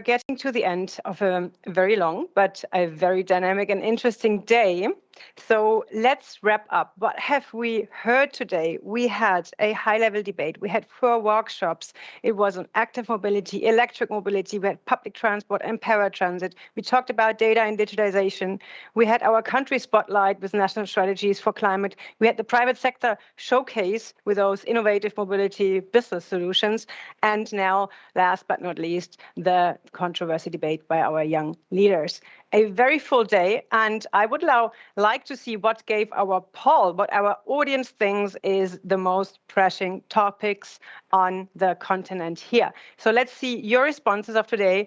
getting to the end of a very long, but a very dynamic and interesting day. So let's wrap up. What have we heard today? We had a high-level debate. We had 4 workshops. It was on active mobility, electric mobility. We had public transport and paratransit. We talked about data and digitization. We had our country spotlight with national strategies for climate. We had the private sector showcase with those innovative mobility business solutions. And now, last but not least, the controversy debate by our young leaders. A very full day, and I would now like to see what gave our poll, what our audience thinks is the most pressing topics on the continent here. So let's see your responses of today.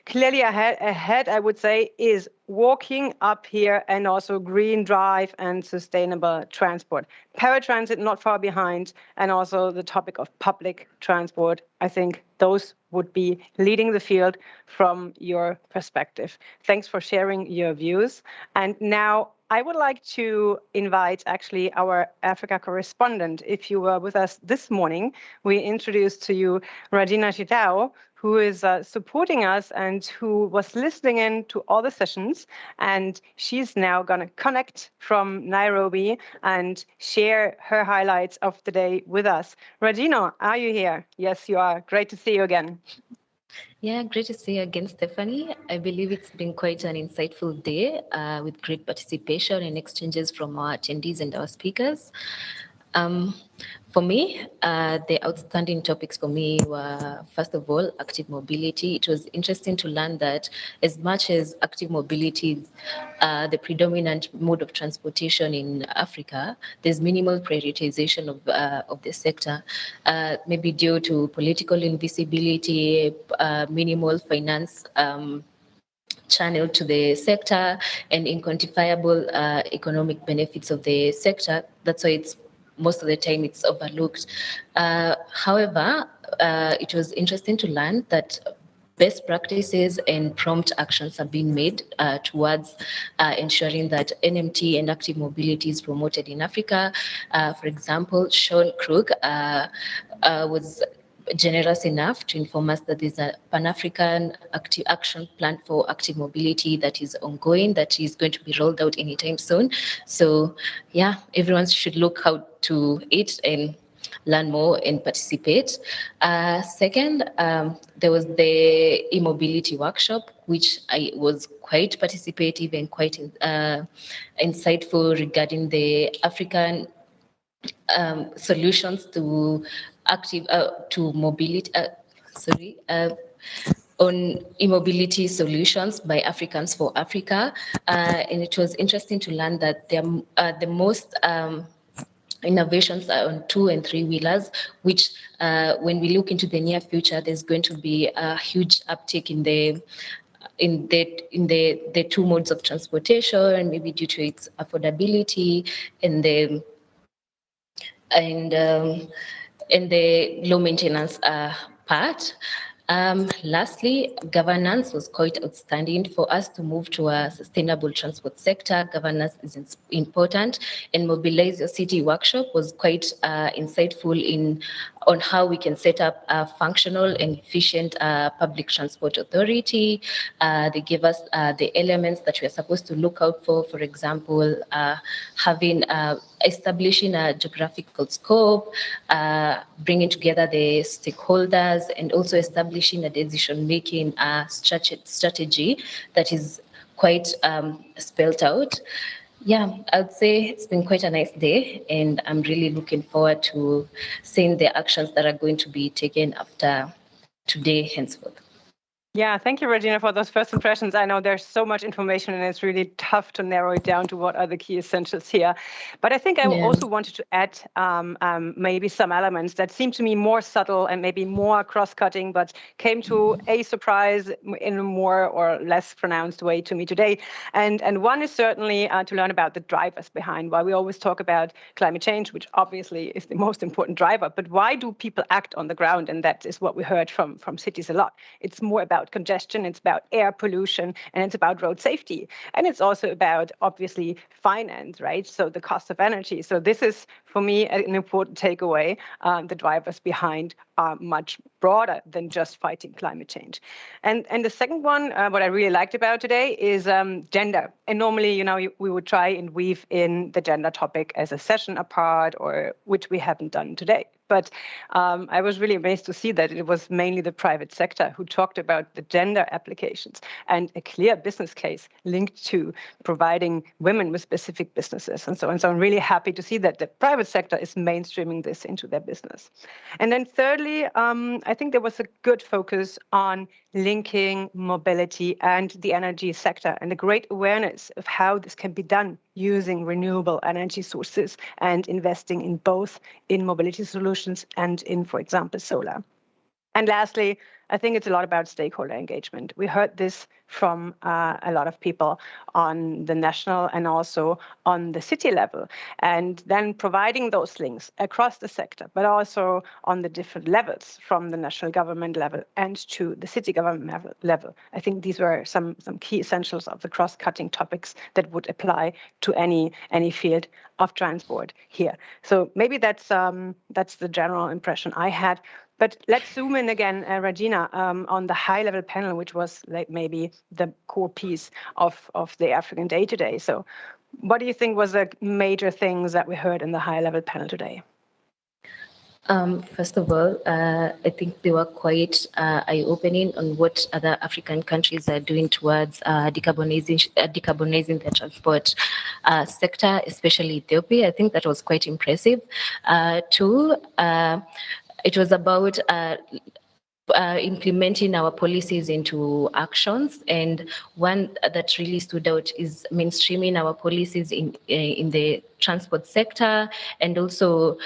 Clearly ahead, I would say, is walking up here and also green drive and sustainable transport. Paratransit not far behind, and also the topic of public transport. I think those would be leading the field from your perspective. Thanks for sharing your views. And now I would like to invite actually our Africa correspondent. If you were with us this morning, we introduced to you Ragina Gitau, who is supporting us and who was listening in to all the sessions. And she's now going to connect from Nairobi and share her highlights of the day with us. Ragina, are you here? Yes, you are. Great to see you again. Yeah, great to see you again, Stephanie. I believe it's been quite an insightful day with great participation and exchanges from our attendees and our speakers. For me, the outstanding topics for me were, first of all, active mobility. It was interesting to learn that as much as active mobility is the predominant mode of transportation in Africa, there's minimal prioritization of the sector, maybe due to political invisibility, minimal finance channel to the sector, and inquantifiable economic benefits of the sector. That's why it's most of the time it's overlooked. However, it was interesting to learn that best practices and prompt actions have been made towards ensuring that NMT and active mobility is promoted in Africa. For example, Sean Krug was generous enough to inform us that there's a Pan-African active action plan for active mobility that is ongoing, that is going to be rolled out anytime soon. So yeah, everyone should look out to it and learn more and participate. Second, there was the e-mobility workshop, which was quite participative and quite insightful regarding the African solutions to active to mobility. On e-mobility solutions by Africans for Africa, and it was interesting to learn that the most innovations are on 2- and 3-wheelers, which when we look into the near future, there's going to be a huge uptick in the 2 modes of transportation, maybe due to its affordability and the low maintenance part. Lastly, governance was quite outstanding. For us to move to a sustainable transport sector, governance is important, and Mobilize Your City workshop was quite insightful on how we can set up a functional and efficient public transport authority. They gave us the elements that we're supposed to look out for example, establishing a geographical scope, bringing together the stakeholders, and also establishing a decision-making strategy that is quite spelled out. Yeah, I would say it's been quite a nice day, and I'm really looking forward to seeing the actions that are going to be taken after today henceforth. Yeah, thank you, Regina, for those first impressions. I know there's so much information and it's really tough to narrow it down to what are the key essentials here. But I think I also wanted to add maybe some elements that seem to me more subtle and maybe more cross-cutting, but came to a surprise in a more or less pronounced way to me today. And one is certainly to learn about the drivers behind why we always talk about climate change, which obviously is the most important driver. But why do people act on the ground? And that is what we heard from cities a lot. It's more about about congestion, it's about air pollution, and it's about road safety. And it's also about, obviously, finance, right? So the cost of energy. So this is, for me, an important takeaway. The drivers behind are much broader than just fighting climate change. And the second one, what I really liked about today is gender. And normally, we would try and weave in the gender topic as a session apart, or which we haven't done today. But I was really amazed to see that it was mainly the private sector who talked about the gender applications and a clear business case linked to providing women with specific businesses and so on. So I'm really happy to see that the private sector is mainstreaming this into their business. And then thirdly, I think there was a good focus on linking mobility and the energy sector and a great awareness of how this can be done using renewable energy sources and investing in both in mobility solutions and in, for example, solar. And lastly, I think it's a lot about stakeholder engagement. We heard this from a lot of people on the national and also on the city level, and then providing those links across the sector, but also on the different levels from the national government level and to the city government level. I think these were some key essentials of the cross-cutting topics that would apply to any field of transport here. So maybe that's the general impression I had. But let's zoom in again, Ragina, on the high-level panel, which was like maybe the core piece of the African Day today. So what do you think was the major things that we heard in the high-level panel today? First of all, I think they were quite eye-opening on what other African countries are doing towards decarbonizing their transport sector, especially Ethiopia. I think that was quite impressive. Two, it was about implementing our policies into actions, and one that really stood out is mainstreaming our policies in the transport sector, and also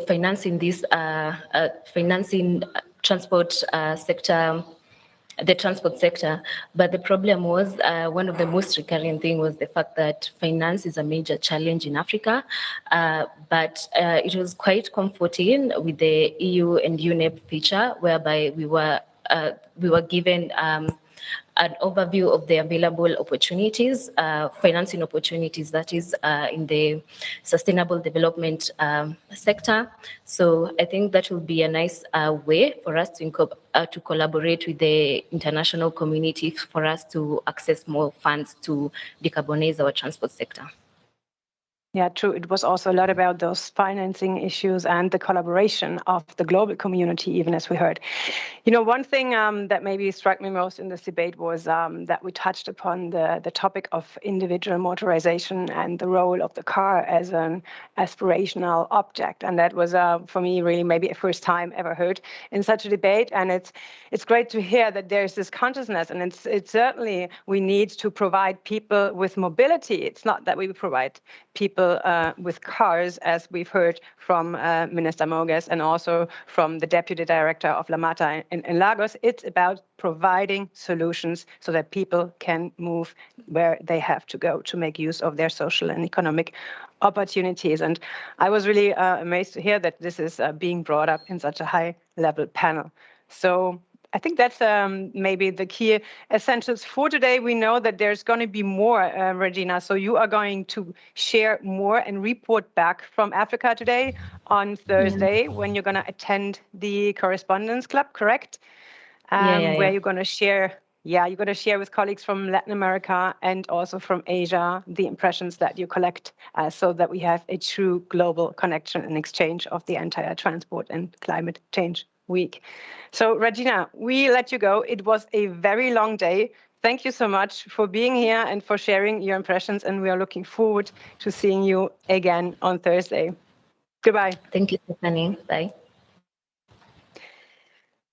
financing this financing transport sector. The transport sector. But the problem was, one of the most recurring thing was the fact that finance is a major challenge in Africa. But it was quite comforting with the EU and UNEP feature, whereby we were given an overview of the available opportunities, financing opportunities, that is, in the sustainable development sector. So I think that will be a nice way for us to collaborate with the international community for us to access more funds to decarbonize our transport sector. Yeah, true. It was also a lot about those financing issues and the collaboration of the global community, even as we heard. One thing that maybe struck me most in this debate was that we touched upon the topic of individual motorization and the role of the car as an aspirational object. And that was, for me, really maybe a first time ever heard in such a debate. And it's great to hear that there's this consciousness. And it's certainly, we need to provide people with mobility. It's not that we provide people with cars, as we've heard from Minister Moges and also from the Deputy Director of Lamata in Lagos. It's about providing solutions so that people can move where they have to go to make use of their social and economic opportunities. And I was really amazed to hear that this is being brought up in such a high-level panel. So I think that's maybe the key essentials for today. We know that there's going to be more, Ragina. So you are going to share more and report back from Africa today on Thursday when you're going to attend the Correspondence Club, correct? Where you're going to share. Yeah, you're going to share with colleagues from Latin America and also from Asia the impressions that you collect so that we have a true global connection and exchange of the entire transport and climate change week. So, Ragina, we let you go. It was a very long day. Thank you so much for being here and for sharing your impressions. And we are looking forward to seeing you again on Thursday. Goodbye. Thank you, Stephanie. Bye.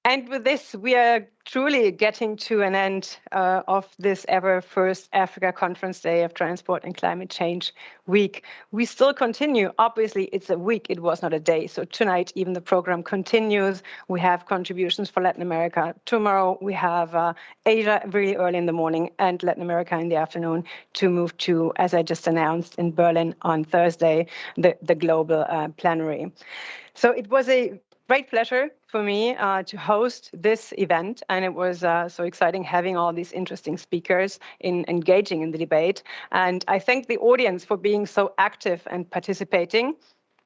And with this, we are truly getting to an end of this ever first Africa Conference Day of Transport and Climate Change Week. We still continue. Obviously, it's a week. It was not a day. So tonight, even the program continues. We have contributions for Latin America. Tomorrow, we have Asia really early in the morning and Latin America in the afternoon to move to, as I just announced, in Berlin on Thursday, the global plenary. So it was a great pleasure for me to host this event, and it was so exciting having all these interesting speakers engaging in the debate. And I thank the audience for being so active and participating.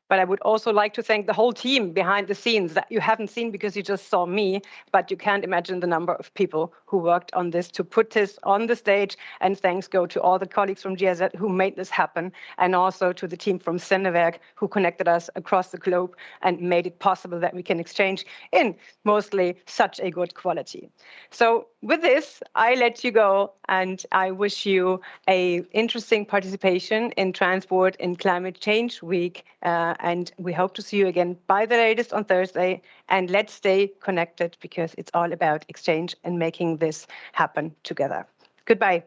But I would also like to thank the whole team behind the scenes that you haven't seen because you just saw me, but you can't imagine the number of people who worked on this to put this on the stage. And thanks go to all the colleagues from GIZ who made this happen, and also to the team from Sendewerk who connected us across the globe and made it possible that we can exchange in mostly such a good quality. So with this, I let you go, and I wish you a interesting participation in Transport in Climate Change Week. And we hope to see you again by the latest on Thursday. And let's stay connected because it's all about exchange and making this happen together. Goodbye.